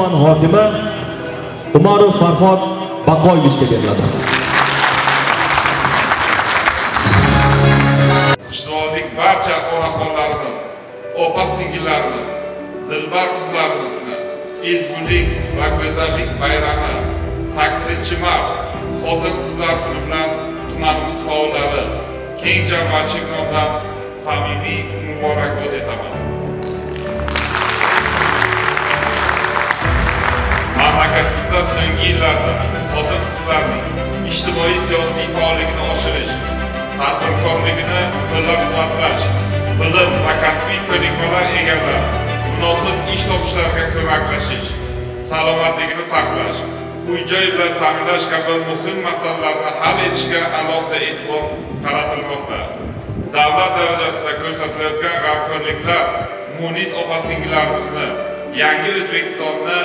tuman hokimi Umarov Farhod Baqoyevga beriladi. Qishloqlik barcha onaxonlarimiz, opa-singillarimiz, dilbar qizlarimizni ezgulik va go'zallik bayrami 8-mart xotin-qizlar kuni bilan tumanimiz faollari keng jamoatchilik nomidan samimiy muborakbod etaman. Mamlakatimizda so'nggi yillarda xotin-qizlarning ijtimoiy siyosiy faolligini oshirish, tadbirkorligini qo'llab-quvvatlash, bilim va kasbiy ko'nikmalar egallab, munosib ish topishlariga ko'maklashish, salomatligini saqlash, uy-joy bilan ta'minlash kabi muhim masalalarni hal etishga alohida e'tibor qaratilmoqda. Davlat darajasida ko'rsatilayotgan g'amxo'rliklar munis opa-singillarimizni yangi O'zbekistonni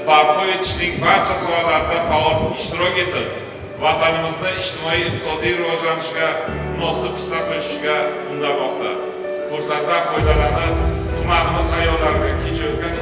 barpo etishning barcha sohalarida faol ishtirok etib, vatanimizni ijtimoiy-iqtisodiy rivojlanishiga munosib hissa qo'shishga undamoqda. Fursatdan foydalanib, tumanimiz ayollariga kechayotgan